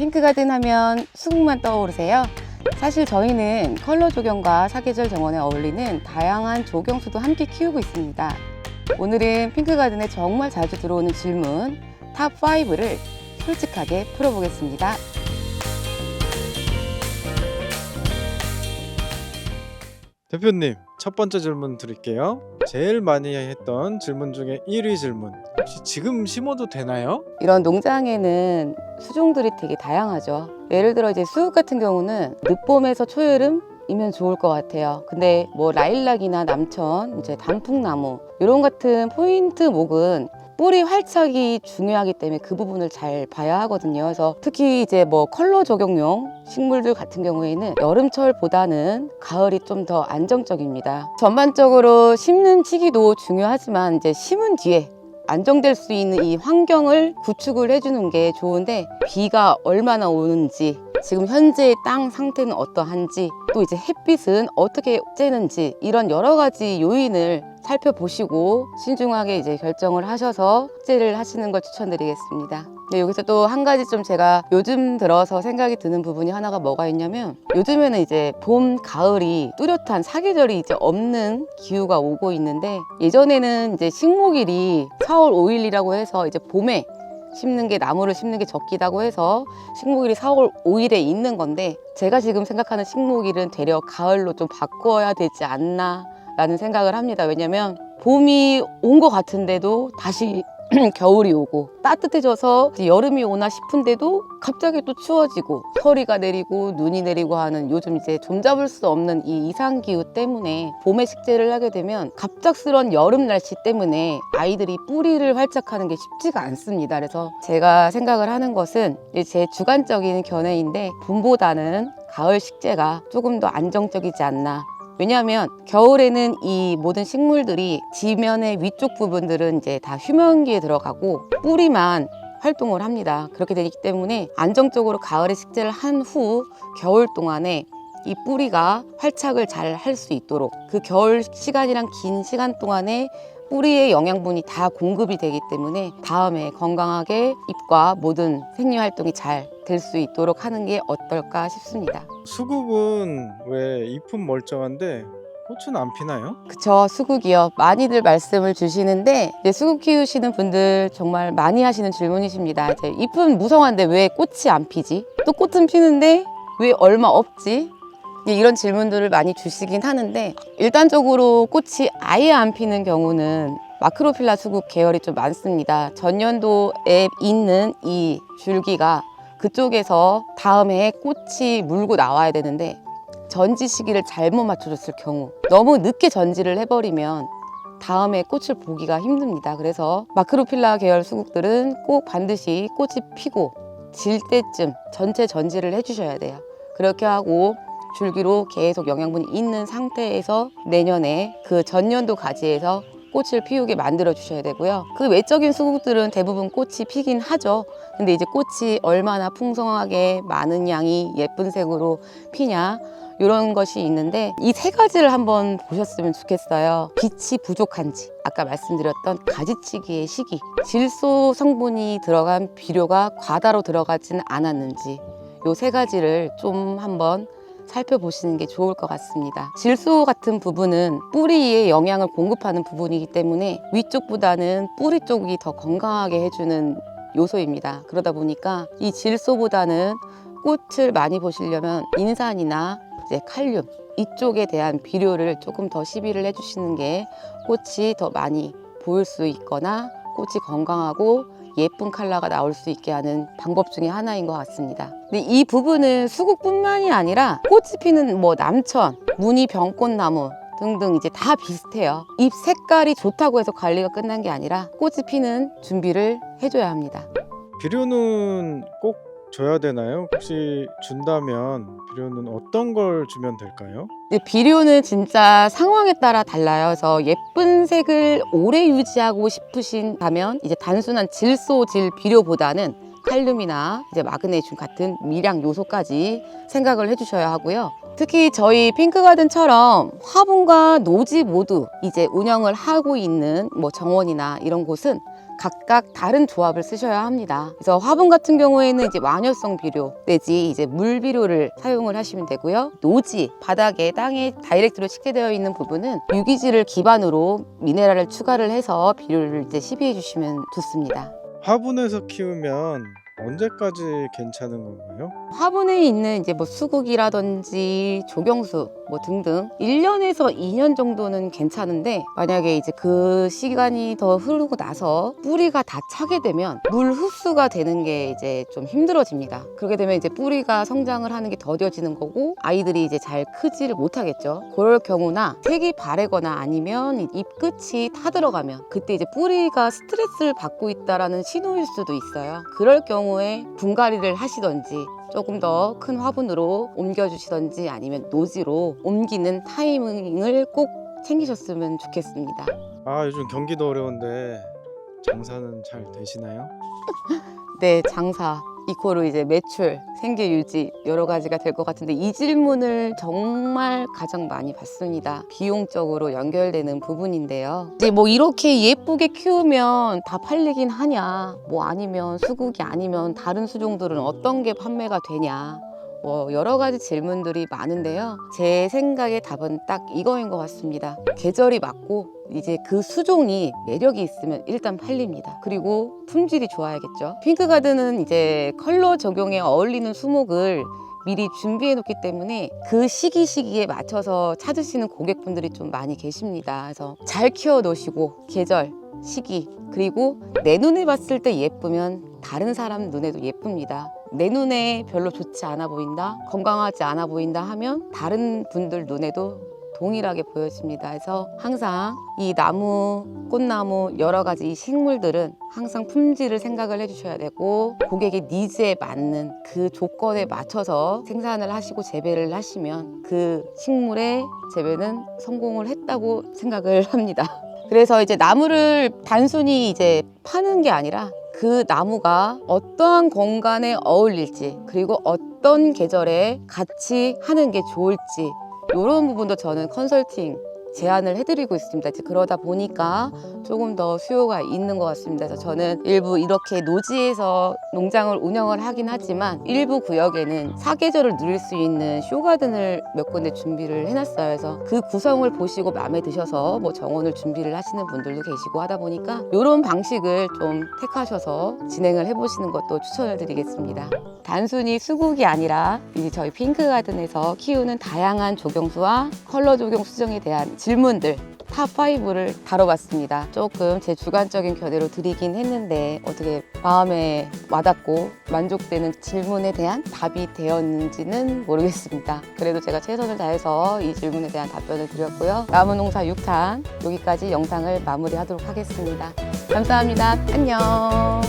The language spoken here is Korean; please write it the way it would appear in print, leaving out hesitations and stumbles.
핑크가든 하면 수국만 떠오르세요? 사실 저희는 컬러 조경과 사계절 정원에 어울리는 다양한 조경수도 함께 키우고 있습니다. 오늘은 핑크가든에 정말 자주 들어오는 질문 탑 5를 솔직하게 풀어보겠습니다. 대표님, 첫 번째 질문 드릴게요. 제일 많이 했던 질문 중에 1위 질문, 혹시 지금 심어도 되나요? 이런 농장에는 수종들이 되게 다양하죠. 예를 들어 이제 수국 같은 경우는 늦봄에서 초여름이면 좋을 것 같아요. 근데 뭐 라일락이나 남천, 이제 단풍나무 이런 같은 포인트 목은 뿌리 활착이 중요하기 때문에 그 부분을 잘 봐야 하거든요. 그래서 특히 이제 뭐 컬러 적용용 식물들 같은 경우에는 여름철보다는 가을이 좀 더 안정적입니다. 전반적으로 심는 시기도 중요하지만 이제 심은 뒤에 안정될 수 있는 이 환경을 구축을 해주는 게 좋은데, 비가 얼마나 오는지, 지금 현재의 땅 상태는 어떠한지, 또 이제 햇빛은 어떻게 쬐는지, 이런 여러 가지 요인을 살펴보시고 신중하게 이제 결정을 하셔서 숙제를 하시는 걸 추천드리겠습니다. 네, 여기서 또 한 가지 좀 제가 요즘 들어서 생각이 드는 부분이 하나가 뭐가 있냐면, 요즘에는 이제 봄, 가을이 뚜렷한 사계절이 이제 없는 기후가 오고 있는데, 예전에는 이제 식목일이 4월 5일이라고 해서 이제 봄에 심는 게, 나무를 심는 게 적기다고 해서 식목일이 4월 5일에 있는 건데, 제가 지금 생각하는 식목일은 되려 가을로 좀 바꿔야 되지 않나 라는 생각을 합니다. 왜냐면 봄이 온 것 같은데도 다시 겨울이 오고, 따뜻해져서 여름이 오나 싶은데도 갑자기 또 추워지고, 서리가 내리고 눈이 내리고 하는 요즘 이제 좀잡을 수 없는 이 이상기후 때문에 봄에 식재를 하게 되면 갑작스런 여름 날씨 때문에 아이들이 뿌리를 활착하는 게 쉽지가 않습니다. 그래서 제가 생각을 하는 것은, 제 주관적인 견해인데, 봄보다는 가을 식재가 조금 더 안정적이지 않나. 왜냐하면 겨울에는 이 모든 식물들이 지면의 위쪽 부분들은 이제 다 휴면기에 들어가고 뿌리만 활동을 합니다. 그렇게 되기 때문에 안정적으로 가을에 식재를 한 후 겨울 동안에 이 뿌리가 활착을 잘 할 수 있도록, 그 겨울 시간이랑 긴 시간 동안에 뿌리의 영양분이 다 공급이 되기 때문에 다음에 건강하게 잎과 모든 생리활동이 잘 될 수 있도록 하는 게 어떨까 싶습니다. 수국은 왜 잎은 멀쩡한데 꽃은 안 피나요? 그쵸, 수국이요. 많이들 말씀을 주시는데, 이제 수국 키우시는 분들 정말 많이 하시는 질문이십니다. 이제 잎은 무성한데 왜 꽃이 안 피지? 또 꽃은 피는데 왜 얼마 없지? 이런 질문들을 많이 주시긴 하는데, 일단적으로 꽃이 아예 안 피는 경우는 마크로필라 수국 계열이 좀 많습니다. 전년도에 있는 이 줄기가 그쪽에서 다음에 꽃이 물고 나와야 되는데, 전지 시기를 잘못 맞춰줬을 경우, 너무 늦게 전지를 해버리면 다음에 꽃을 보기가 힘듭니다. 그래서 마크로필라 계열 수국들은 꼭 반드시 꽃이 피고 질 때쯤 전체 전지를 해주셔야 돼요. 그렇게 하고 줄기로 계속 영양분이 있는 상태에서 내년에 그 전년도 가지에서 꽃을 피우게 만들어 주셔야 되고요. 그 외적인 수국들은 대부분 꽃이 피긴 하죠. 근데 이제 꽃이 얼마나 풍성하게 많은 양이 예쁜 색으로 피냐, 이런 것이 있는데, 이 세 가지를 한번 보셨으면 좋겠어요. 빛이 부족한지, 아까 말씀드렸던 가지치기의 시기, 질소 성분이 들어간 비료가 과다로 들어가지는 않았는지, 이 세 가지를 좀 한번 살펴보시는 게 좋을 것 같습니다. 질소 같은 부분은 뿌리에 영양을 공급하는 부분이기 때문에 위쪽보다는 뿌리 쪽이 더 건강하게 해주는 요소입니다. 그러다 보니까 이 질소보다는 꽃을 많이 보시려면 인산이나 이제 칼륨, 이쪽에 대한 비료를 조금 더 시비를 해주시는 게 꽃이 더 많이 보일 수 있거나 꽃이 건강하고 예쁜 컬러가 나올 수 있게 하는 방법 중에 하나인 것 같습니다. 근데 이 부분은 수국뿐만이 아니라 꽃이 피는 뭐 남천, 무늬 병꽃나무 등등 이제 다 비슷해요. 잎 색깔이 좋다고 해서 관리가 끝난 게 아니라 꽃이 피는 준비를 해줘야 합니다. 비료는 꼭 줘야 되나요? 혹시 준다면 비료는 어떤 걸 주면 될까요? 근데 비료는 진짜 상황에 따라 달라요. 그래서 예쁜 색을 오래 유지하고 싶으신다면 이제 단순한 질소질 비료보다는 칼륨이나 이제 마그네슘 같은 미량 요소까지 생각을 해주셔야 하고요. 특히 저희 핑크가든처럼 화분과 노지 모두 이제 운영을 하고 있는 뭐 정원이나 이런 곳은 각각 다른 조합을 쓰셔야 합니다. 그래서 화분 같은 경우에는 이제 완효성 비료 내지 이제 물 비료를 사용을 하시면 되고요. 노지, 바닥에 땅에 다이렉트로 식재되어 있는 부분은 유기질을 기반으로 미네랄을 추가를 해서 비료를 이제 시비해 주시면 좋습니다. 화분에서 키우면 언제까지 괜찮은 건가요? 화분에 있는 이제 뭐 수국이라든지 조경수 뭐 등등 1년에서 2년 정도는 괜찮은데, 만약에 이제 그 시간이 더 흐르고 나서 뿌리가 다 차게 되면 물 흡수가 되는 게 이제 좀 힘들어집니다. 그렇게 되면 이제 뿌리가 성장을 하는 게 더뎌지는 거고 아이들이 이제 잘 크지를 못하겠죠. 그럴 경우나 색이 바래거나 아니면 잎 끝이 타들어가면 그때 이제 뿌리가 스트레스를 받고 있다라는 신호일 수도 있어요. 그럴 경우에 분갈이를 하시던지 조금 더 큰 화분으로 옮겨주시던지 아니면 노지로 옮기는 타이밍을 꼭 챙기셨으면 좋겠습니다. 아, 요즘 경기도 어려운데 장사는 잘 되시나요? 네, 장사 이코로 이제 매출, 생계 유지 여러 가지가 될 것 같은데, 이 질문을 정말 가장 많이 받습니다. 비용적으로 연결되는 부분인데요. 이제 뭐 이렇게 예쁘게 키우면 다 팔리긴 하냐, 뭐 아니면 수국이 아니면 다른 수종들은 어떤 게 판매가 되냐, 뭐 여러 가지 질문들이 많은데요. 제 생각의 답은 딱 이거인 것 같습니다. 계절이 맞고 이제 그 수종이 매력이 있으면 일단 팔립니다. 그리고 품질이 좋아야겠죠. 핑크가든은 이제 컬러 적용에 어울리는 수목을 미리 준비해 놓기 때문에 그 시기에 맞춰서 찾으시는 고객분들이 좀 많이 계십니다. 그래서 잘 키워 놓으시고 계절, 시기, 그리고 내 눈에 봤을 때 예쁘면 다른 사람 눈에도 예쁩니다. 내 눈에 별로 좋지 않아 보인다, 건강하지 않아 보인다 하면 다른 분들 눈에도 동일하게 보여집니다. 그래서 항상 이 나무, 꽃나무, 여러 가지 이 식물들은 항상 품질을 생각을 해주셔야 되고, 고객의 니즈에 맞는 그 조건에 맞춰서 생산을 하시고 재배를 하시면 그 식물의 재배는 성공을 했다고 생각을 합니다. 그래서 이제 나무를 단순히 이제 파는 게 아니라 그 나무가 어떠한 공간에 어울릴지, 그리고 어떤 계절에 같이 하는 게 좋을지, 이런 부분도 저는 컨설팅 제안을 해드리고 있습니다. 이제 그러다 보니까 조금 더 수요가 있는 것 같습니다. 그래서 저는 일부 이렇게 노지에서 농장을 운영을 하긴 하지만 일부 구역에는 사계절을 누릴 수 있는 쇼가든을 몇 군데 준비를 해놨어요. 그래서 그 구성을 보시고 마음에 드셔서 뭐 정원을 준비를 하시는 분들도 계시고 하다 보니까 이런 방식을 좀 택하셔서 진행을 해보시는 것도 추천을 드리겠습니다. 단순히 수국이 아니라 이제 저희 핑크가든에서 키우는 다양한 조경수와 컬러 조경 수정에 대한 질문들 탑5를 다뤄봤습니다. 조금 제 주관적인 견해로 드리긴 했는데 어떻게 마음에 와닿고 만족되는 질문에 대한 답이 되었는지는 모르겠습니다. 그래도 제가 최선을 다해서 이 질문에 대한 답변을 드렸고요. 나무농사 6탄 여기까지 영상을 마무리하도록 하겠습니다. 감사합니다. 안녕.